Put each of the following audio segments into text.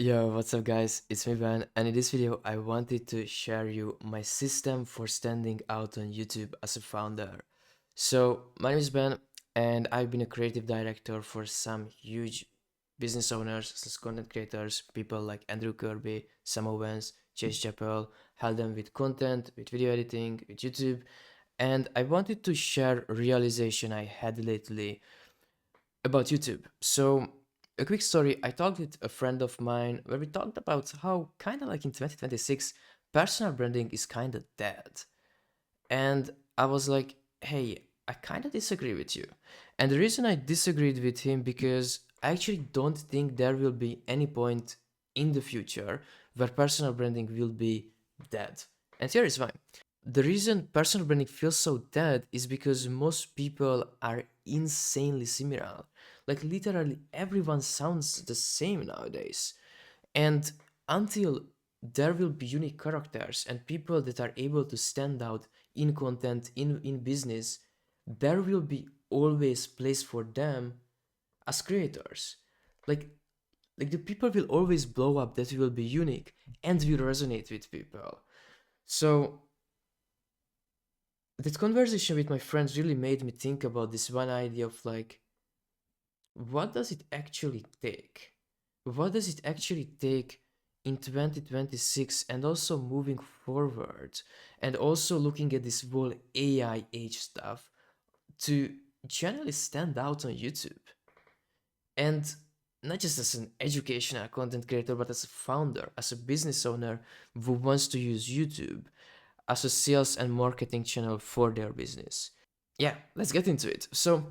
Yo, what's up guys? It's me Ben, and in this video I wanted to share you my system for standing out on YouTube as a founder. So my name is Ben and I've been a creative director for some huge business owners, content creators, people like Andrew Kirby, Sam Owens, Chase Chappell, help them with content, with video editing, with YouTube, and I wanted to share a realization I had lately about YouTube. So, a quick story, I talked with a friend of mine where we talked about how, kind of like in 2026, personal branding is kind of dead. And I was like, hey, I kind of disagree with you. And the reason I disagreed with him because I actually don't think there will be any point in the future where personal branding will be dead. And here is why. The reason personal branding feels so dead is because most people are insanely similar. Like literally everyone sounds the same nowadays. And until there will be unique characters and people that are able to stand out in content, in business, there will be always place for them as creators. Like like the people will always blow up that will be unique and will resonate with people. So that conversation with my friends really made me think about this one idea of like, what does it actually take? What does it actually take in 2026 and also moving forward and also looking at this whole AI age stuff to generally stand out on YouTube? And not just as an educational content creator, but as a founder, as a business owner who wants to use YouTube as a sales and marketing channel for their business. Yeah, let's get into it. So,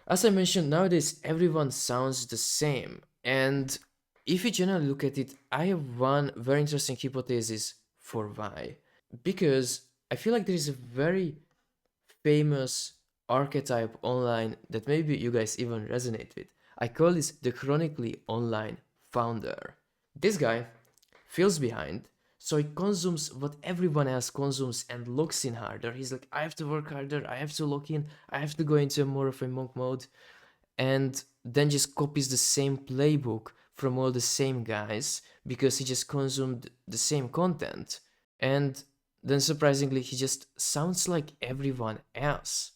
as I mentioned, nowadays everyone sounds the same. And if you generally look at it, I have one very interesting hypothesis for why. Because I feel like there is a very famous archetype online that maybe you guys even resonate with. I call this the chronically online founder. This guy feels behind, so he consumes what everyone else consumes and locks in harder. He's like, I have to work harder, I have to lock in, I have to go into more of a monk mode, and then just copies the same playbook from all the same guys because he just consumed the same content. And then surprisingly, he just sounds like everyone else.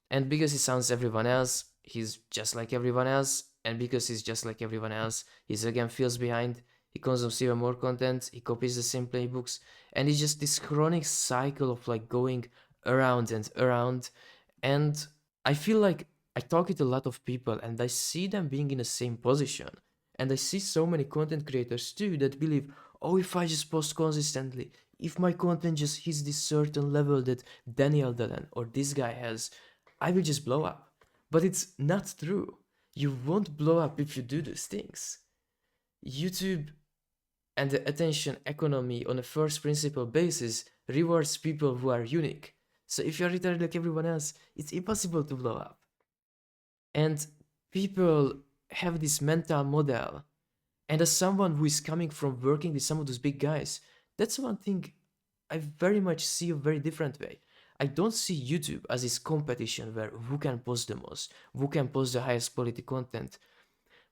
And because he sounds everyone else, he's just like everyone else. And because he's just like everyone else, he's again feels behind. He consumes even more content. He copies the same playbooks, and it's just this chronic cycle of like going around and around. And I feel like I talk with a lot of people, and I see them being in the same position. And I see so many content creators too that believe, oh, if I just post consistently, if my content just hits this certain level that Daniel Dillon or this guy has, I will just blow up. But it's not true. You won't blow up if you do these things. YouTube and the attention economy on a first principle basis rewards people who are unique. So if you're retarded like everyone else, it's impossible to blow up. And people have this mental model. And as someone who is coming from working with some of those big guys, that's one thing I very much see a very different way. I don't see YouTube as this competition where who can post the most, who can post the highest quality content,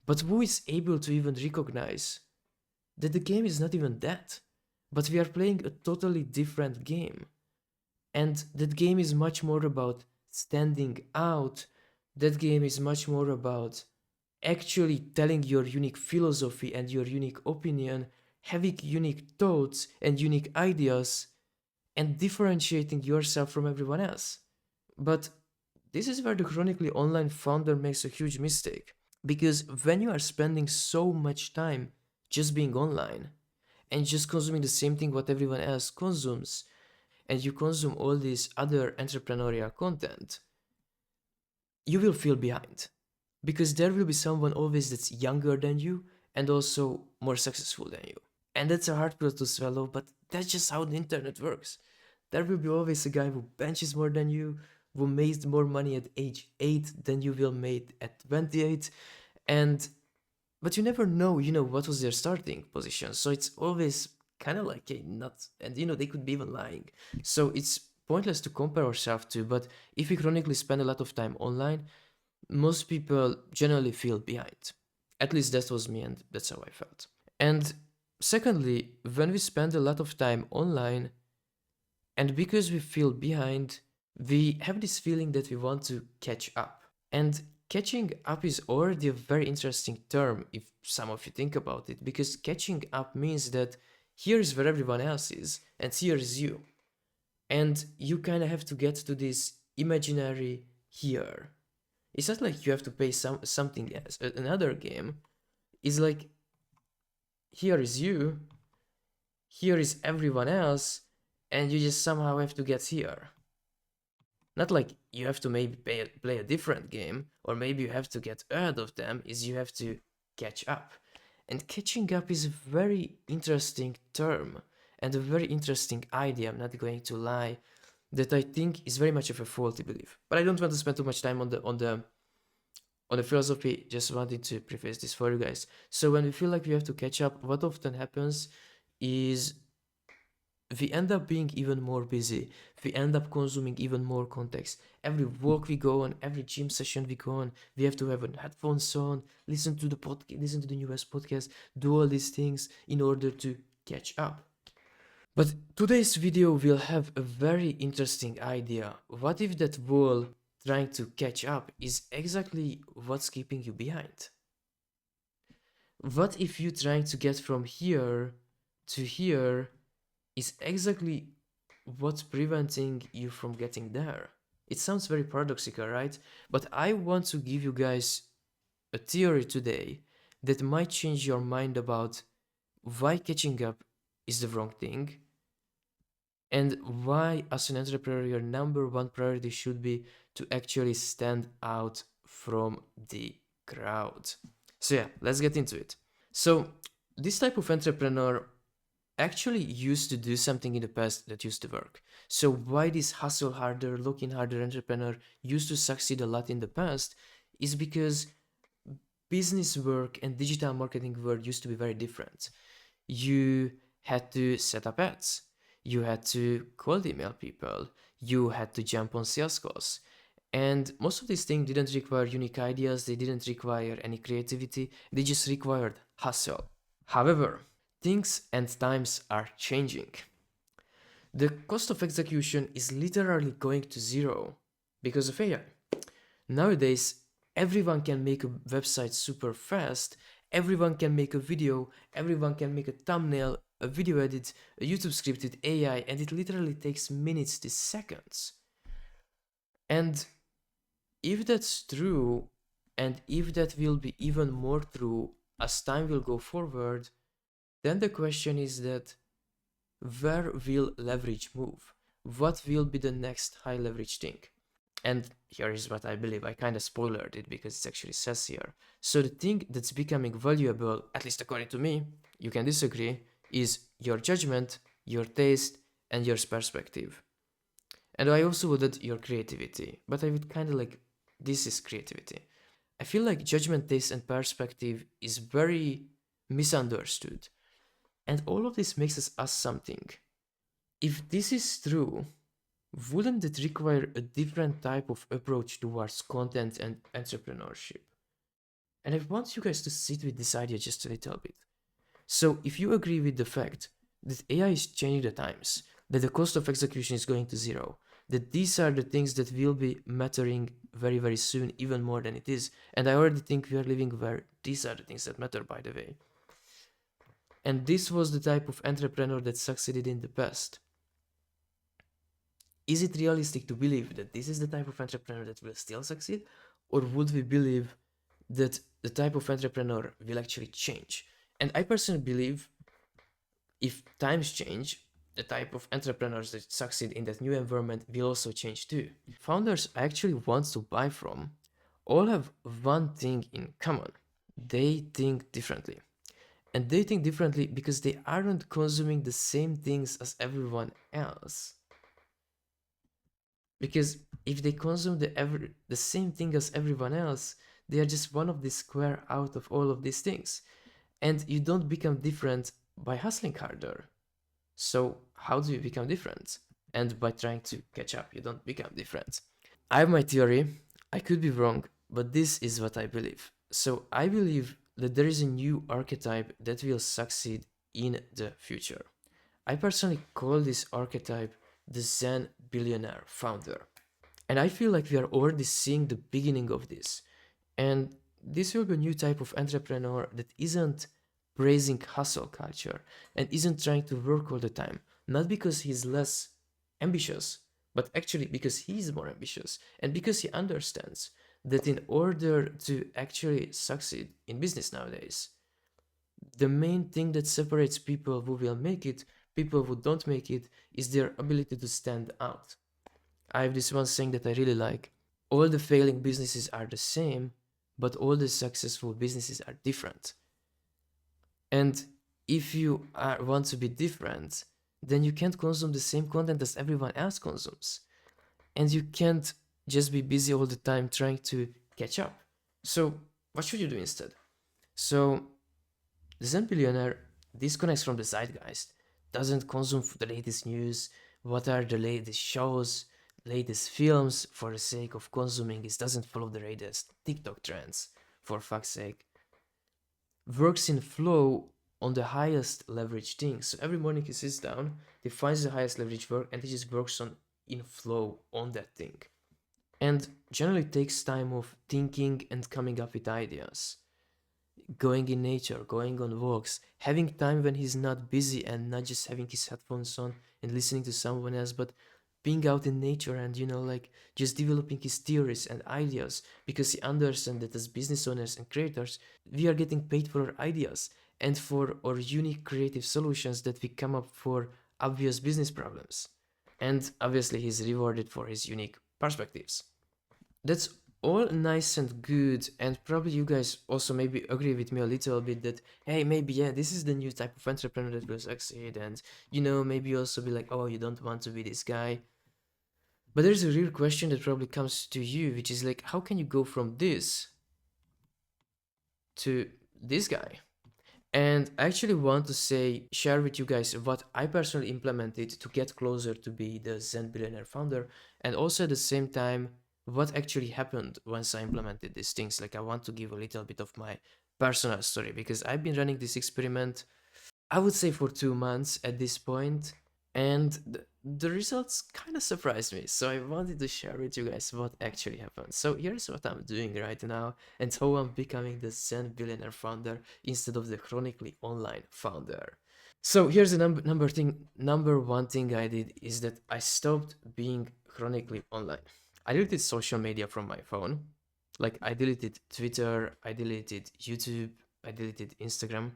but who is able to even recognize that the game is not even that, but we are playing a totally different game. And that game is much more about standing out. That game is much more about actually telling your unique philosophy and your unique opinion, having unique thoughts and unique ideas, and differentiating yourself from everyone else. But this is where the chronically online founder makes a huge mistake. Because when you are spending so much time just being online and just consuming the same thing what everyone else consumes, and you consume all this other entrepreneurial content, you will feel behind. Because there will be someone always that's younger than you and also more successful than you. And that's a hard pill to swallow, but that's just how the internet works. There will be always a guy who benches more than you, who made more money at age 8 than you will made at 28, and but you never know, what was their starting position. So it's always kind of like a not, and they could be even lying. So it's pointless to compare ourselves to, but if we chronically spend a lot of time online, most people generally feel behind. At least that was me, and that's how I felt. And secondly, when we spend a lot of time online, and because we feel behind, we have this feeling that we want to catch up. And catching up is already a very interesting term if some of you think about it, because catching up means that here is where everyone else is, and here is you. And you kind of have to get to this imaginary here. It's not like you have to pay something else. Another game is like, here is you, here is everyone else, and you just somehow have to get here. Not like you have to maybe play a different game, or maybe you have to get ahead of them, is you have to catch up. And catching up is a very interesting term and a very interesting idea, I'm not going to lie, that I think is very much of a faulty belief. But I don't want to spend too much time on the philosophy, just wanted to preface this for you guys. So when we feel like we have to catch up, what often happens is we end up being even more busy. We end up consuming even more context. Every walk we go on, every gym session we go on, we have to have headphones on, listen to the podcast, listen to the newest podcast, do all these things in order to catch up. But today's video will have a very interesting idea. What if that wall trying to catch up is exactly what's keeping you behind? What if you trying to get from here to here is exactly what's preventing you from getting there? It sounds very paradoxical, right? But I want to give you guys a theory today that might change your mind about why catching up is the wrong thing, and why, as an entrepreneur, your number one priority should be to actually stand out from the crowd. So, yeah, let's get into it. So, this type of entrepreneur actually used to do something in the past that used to work. So, why this hustle harder, looking harder entrepreneur used to succeed a lot in the past is because business work and digital marketing work used to be very different. You had to set up ads, you had to cold email people, you had to jump on sales calls. And most of these things didn't require unique ideas, they didn't require any creativity, they just required hustle. However, things and times are changing. The cost of execution is literally going to zero because of AI. Nowadays, everyone can make a website super fast, everyone can make a video, everyone can make a thumbnail, a video edit, a YouTube script with AI, and it literally takes minutes to seconds. And if that's true, and if that will be even more true as time will go forward, then the question is that where will leverage move? What will be the next high leverage thing? And here is what I believe. I kind of spoiled it because it actually says here. So the thing that's becoming valuable, at least according to me, you can disagree, is your judgment, your taste, and your perspective. And I also would add your creativity, but I would kind of like, this is creativity. I feel like judgment, taste, and perspective is very misunderstood. And all of this makes us ask something. If this is true, wouldn't it require a different type of approach towards content and entrepreneurship? And I want you guys to sit with this idea just a little bit. So, if you agree with the fact that AI is changing the times, that the cost of execution is going to zero, that these are the things that will be mattering very, very soon, even more than it is, and I already think we are living where these are the things that matter, by the way. And this was the type of entrepreneur that succeeded in the past. Is it realistic to believe that this is the type of entrepreneur that will still succeed? Or would we believe that the type of entrepreneur will actually change? And I personally believe if times change, the type of entrepreneurs that succeed in that new environment will also change too. Founders I actually want to buy from all have one thing in common. They think differently. And they think differently because they aren't consuming the same things as everyone else. Because if they consume the same thing as everyone else, they are just one of the square out of all of these things. And you don't become different by hustling harder. So how do you become different? And by trying to catch up, you don't become different. I have my theory. I could be wrong, but this is what I believe. So I believe that there is a new archetype that will succeed in the future. I personally call this archetype the Zen billionaire founder. And I feel like we are already seeing the beginning of this. And this will be a new type of entrepreneur that isn't praising hustle culture and isn't trying to work all the time. Not because he's less ambitious, but actually because he's more ambitious and because he understands that in order to actually succeed in business nowadays, the main thing that separates people who will make it, people who don't make it, is their ability to stand out. I have this one saying that I really like. All the failing businesses are the same, but all the successful businesses are different. And if you want to be different, then you can't consume the same content as everyone else consumes. And you can't just be busy all the time trying to catch up. So, what should you do instead? So, the Zen billionaire disconnects from the zeitgeist, doesn't consume the latest news, what are the latest shows, latest films for the sake of consuming it, doesn't follow the latest TikTok trends, for fuck's sake. Works in flow on the highest leverage things. So every morning he sits down, he finds the highest leverage work, and he just works on in flow on that thing. And generally takes time of thinking and coming up with ideas, going in nature, going on walks, having time when he's not busy and not just having his headphones on and listening to someone else, but being out in nature and, like just developing his theories and ideas because he understands that as business owners and creators, we are getting paid for our ideas and for our unique creative solutions that we come up for obvious business problems. And obviously, he's rewarded for his unique perspectives. That's all nice and good, and probably you guys also maybe agree with me a little bit that hey, maybe yeah, this is the new type of entrepreneur that will succeed, and maybe you also be like, oh, you don't want to be this guy. But there's a real question that probably comes to you, which is like, how can you go from this to this guy? And I actually want to share with you guys what I personally implemented to get closer to be the Zen billionaire founder, and also at the same time, what actually happened once I implemented these things. Like, I want to give a little bit of my personal story because I've been running this experiment, I would say, for 2 months at this point, and the results kind of surprised me. So I wanted to share with you guys what actually happened. So here's what I'm doing right now and how I'm becoming the Zen billionaire founder instead of the chronically online founder. So here's the number one thing I did is that I stopped being chronically online. I deleted social media from my phone. Like, I deleted Twitter, I deleted YouTube, I deleted Instagram.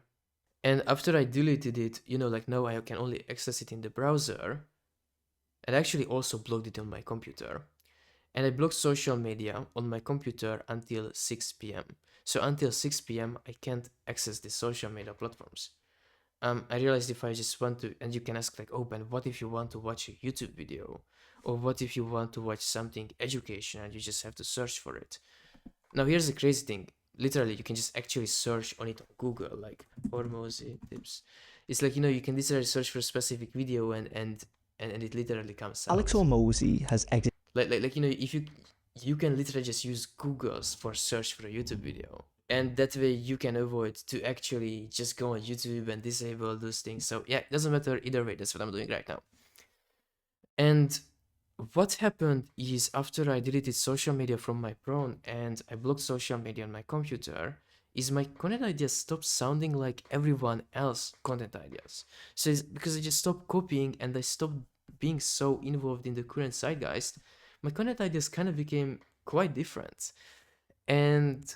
And after I deleted it, like now I can only access it in the browser. And I actually also blocked it on my computer. And I blocked social media on my computer until 6 p.m. So until 6 p.m., I can't access the social media platforms. I realized if I just want to, and you can ask like, oh, Ben, what if you want to watch a YouTube video? Or what if you want to watch something educational and you just have to search for it? Now, here's the crazy thing. Literally, you can just actually search on it on Google, like Hormozy tips. It's like, you can literally search for a specific video and it literally comes out. Alex Hormozy has exited. Like if you can literally just use Google's for search for a YouTube video. And that way you can avoid to actually just go on YouTube and disable those things. So yeah, it doesn't matter either way. That's what I'm doing right now. And what happened is after I deleted social media from my phone and I blocked social media on my computer, is my content ideas stopped sounding like everyone else content ideas. So it's because I just stopped copying and I stopped being so involved in the current zeitgeist, my content ideas kind of became quite different. And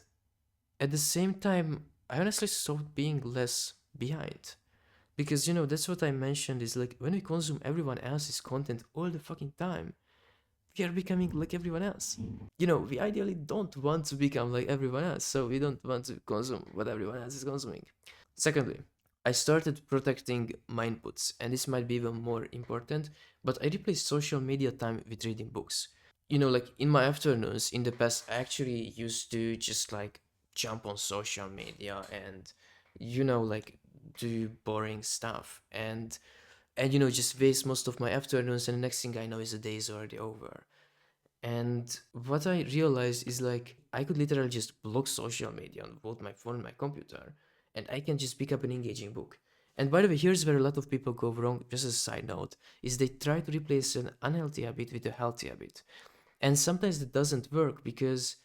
at the same time, I honestly stopped being less behind. Because, that's what I mentioned is like when we consume everyone else's content all the fucking time, we are becoming like everyone else. We ideally don't want to become like everyone else, so we don't want to consume what everyone else is consuming. Secondly, I started protecting my inputs, and this might be even more important, but I replaced social media time with reading books. Like in my afternoons in the past, I actually used to just like jump on social media and, like do boring stuff and just waste most of my afternoons, and the next thing I know is the day is already over. And what I realized is like I could literally just block social media on both my phone and my computer, and I can just pick up an engaging book. And by the way, here's where a lot of people go wrong, just as a side note, is they try to replace an unhealthy habit with a healthy habit. And sometimes that doesn't work because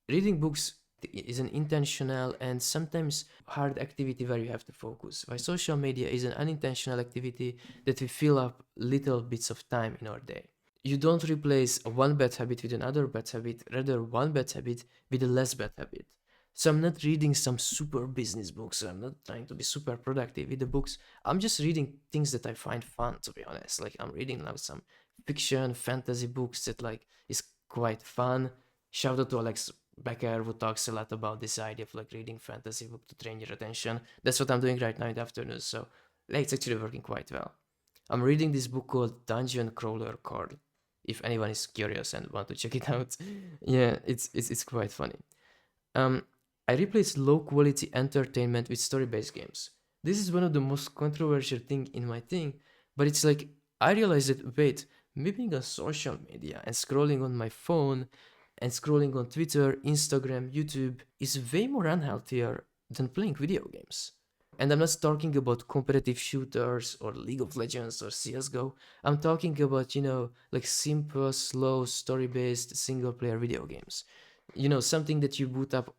reading books is an intentional and sometimes hard activity where you have to focus. While social media is an unintentional activity that we fill up little bits of time in our day. You don't replace one bad habit with another bad habit, rather one bad habit with a less bad habit. So I'm not reading some super business books. I'm not trying to be super productive with the books. I'm just reading things that I find fun, to be honest. Like I'm reading now some fiction, fantasy books that like is quite fun. Shout out to Alex Becker who talks a lot about this idea of like reading fantasy book to train your attention. That's what I'm doing right now in the afternoon. So like, it's actually working quite well. I'm reading this book called Dungeon Crawler Card. If anyone is curious and want to check it out, yeah, it's quite funny. Um, I replaced low quality entertainment with story based games. This is one of the most controversial thing in my thing, but it's like I realized that wait, me being on social media and scrolling on my phone and scrolling on Twitter, Instagram, YouTube is way more unhealthier than playing video games. And I'm not talking about competitive shooters or League of Legends or CSGO. I'm talking about, like simple, slow, story based single player video games. Something that you boot up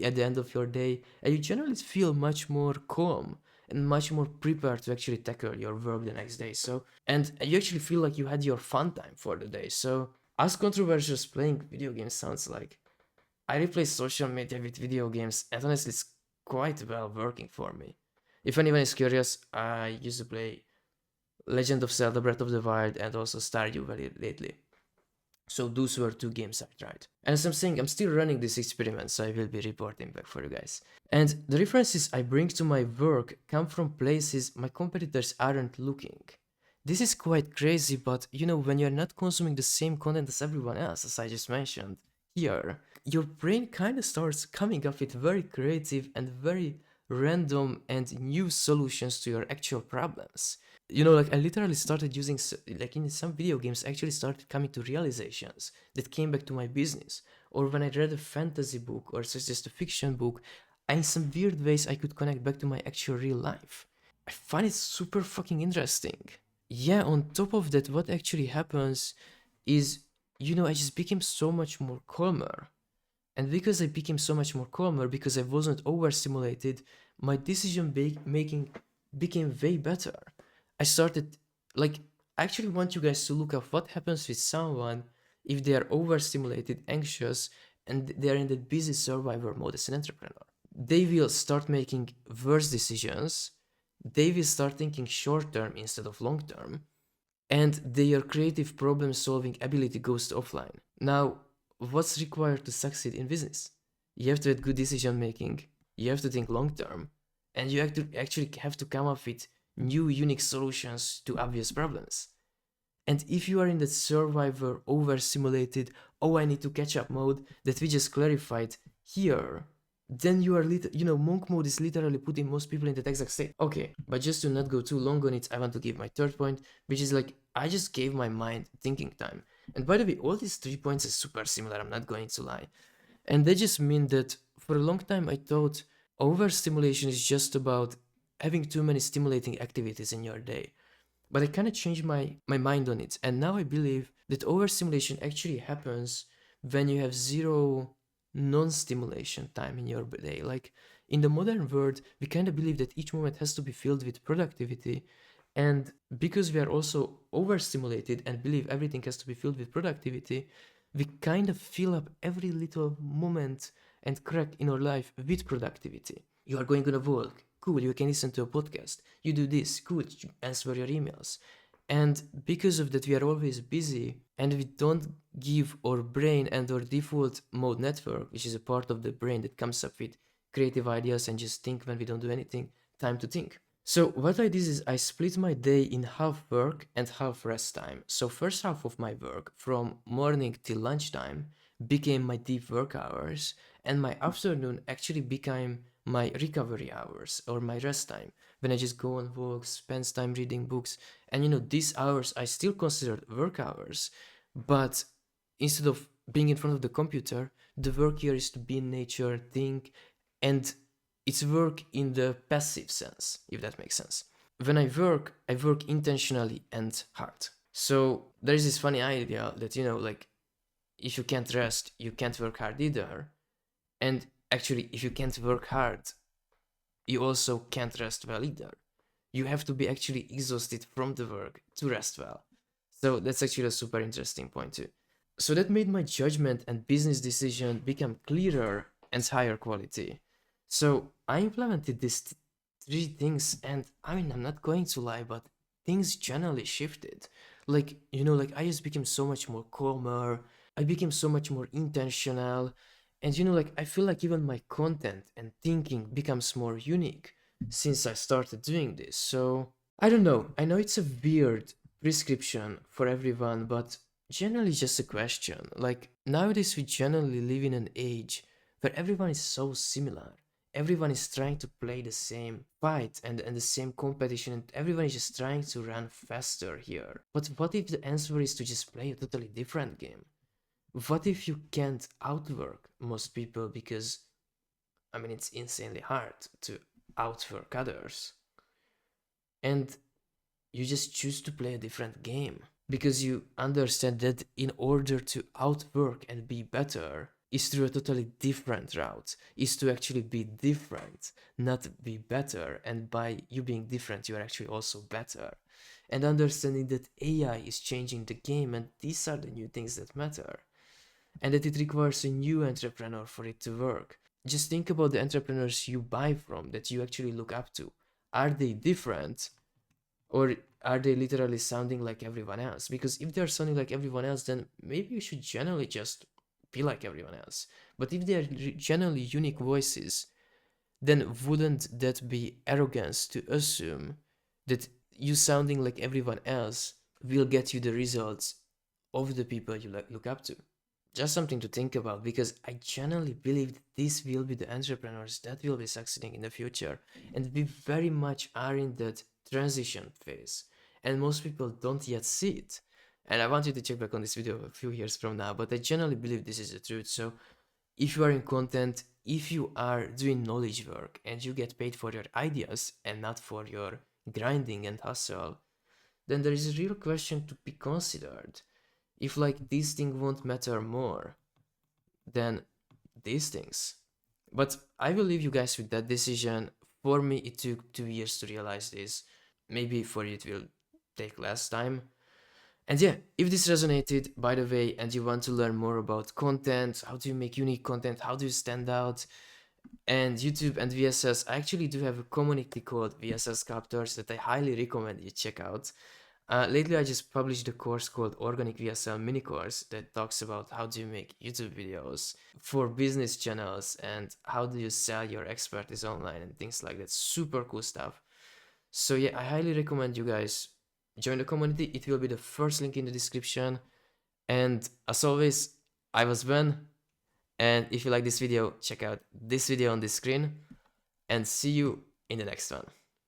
at the end of your day and you generally feel much more calm and much more prepared to actually tackle your work the next day. So, and you actually feel like you had your fun time for the day. So, as controversial as playing video games sounds like, I replace social media with video games, and honestly, it's quite well working for me. If anyone is curious, I used to play Legend of Zelda Breath of the Wild and also Stardew Valley lately. So those were two games I tried. And as I'm saying, I'm still running this experiment, so I will be reporting back for you guys. And the references I bring to my work come from places my competitors aren't looking. This is quite crazy, but when you're not consuming the same content as everyone else, as I just mentioned here, your brain kind of starts coming up with very creative and very random and new solutions to your actual problems. Like I literally started using, like in some video games, I actually started coming to realizations that came back to my business. Or when I read a fantasy book or just a fiction book, in some weird ways I could connect back to my actual real life. I find it super fucking interesting. Yeah, on top of that, what actually happens is, I just became so much more calmer. And because I became so much more calmer, because I wasn't overstimulated, my decision making became way better. I started, like, I actually want you guys to look at what happens with someone if they are overstimulated, anxious, and they're in that busy survivor mode as an entrepreneur. They will start making worse decisions, they will start thinking short term instead of long term, and their creative problem solving ability goes to offline. Now, what's required to succeed in business? You have to have good decision making, you have to think long term, and you have to actually have to come up with new unique solutions to obvious problems. And if you are in that survivor overstimulated, oh I need to catch up mode that we just clarified here, then you are monk mode is literally putting most people in that exact state. Okay, but just to not go too long on it, I want to give my third point, which is like I just gave my mind thinking time. And by the way, all these 3 points is super similar, I'm not going to lie. And they just mean that for a long time I thought overstimulation is just about having too many stimulating activities in your day. But I kind of changed my mind on it. And now I believe that overstimulation actually happens when you have zero non-stimulation time in your day. Like in the modern world, we kind of believe that each moment has to be filled with productivity. And because we are also overstimulated and believe everything has to be filled with productivity, we kind of fill up every little moment and crack in our life with productivity. You are going on a walk, cool, you can listen to a podcast. You do this, cool, you answer your emails. And because of that, we are always busy and we don't give our brain and our default mode network, which is a part of the brain that comes up with creative ideas and just think when we don't do anything, time to think. So what I did is I split my day in half work and half rest time. So first half of my work from morning till lunchtime became my deep work hours, and my afternoon actually became my recovery hours or my rest time when I just go on walks, spend time reading books. And these hours I still consider work hours, but instead of being in front of the computer, the work here is to be in nature, think, and it's work in the passive sense, if that makes sense. When I work intentionally and hard. So there's this funny idea that, like, if you can't rest, you can't work hard either. And actually, if you can't work hard, you also can't rest well either. You have to be actually exhausted from the work to rest well. So that's actually a super interesting point too. So that made my judgment and business decision become clearer and higher quality. So I implemented these three things, and I mean, I'm not going to lie, but things generally shifted. Like, like I just became so much more calmer, I became so much more intentional, and like I feel like even my content and thinking becomes more unique since I started doing this. So I don't know. I know it's a weird prescription for everyone, but generally just a question. Like nowadays we generally live in an age where everyone is so similar. Everyone is trying to play the same fight and the same competition, and everyone is just trying to run faster here. But what if the answer is to just play a totally different game? What if you can't outwork most people because, I mean, it's insanely hard to outwork others? And you just choose to play a different game because you understand that in order to outwork and be better is through a totally different route, is to actually be different, not be better. And by you being different, you are actually also better. And understanding that AI is changing the game, and these are the new things that matter, and that it requires a new entrepreneur for it to work. Just think about the entrepreneurs you buy from, that you actually look up to. Are they different, or are they literally sounding like everyone else? Because if they're sounding like everyone else, then maybe you should generally just be like everyone else. But if they're generally unique voices, then wouldn't that be arrogance to assume that you sounding like everyone else will get you the results of the people you look up to? Just something to think about, because I genuinely believe that these will be the entrepreneurs that will be succeeding in the future, and we very much are in that transition phase, and most people don't yet see it. And I want you to check back on this video a few years from now, but I genuinely believe this is the truth. So if you are in content, if you are doing knowledge work and you get paid for your ideas and not for your grinding and hustle, then there is a real question to be considered. If like these things won't matter more than these things. But I will leave you guys with that decision. For me, it took 2 years to realize this. Maybe for you it will take less time. And yeah, if this resonated, by the way, and you want to learn more about content, how do you make unique content, how do you stand out, and YouTube and VSS, I actually do have a community called VSS Sculptors that I highly recommend you check out. Lately, I just published a course called Organic VSL Mini Course that talks about how do you make YouTube videos for business channels and how do you sell your expertise online and things like that. Super cool stuff. So yeah, I highly recommend you guys join the community. It will be the first link in the description. And as always, I was Ben. And if you like this video, check out this video on the screen. And see you in the next one.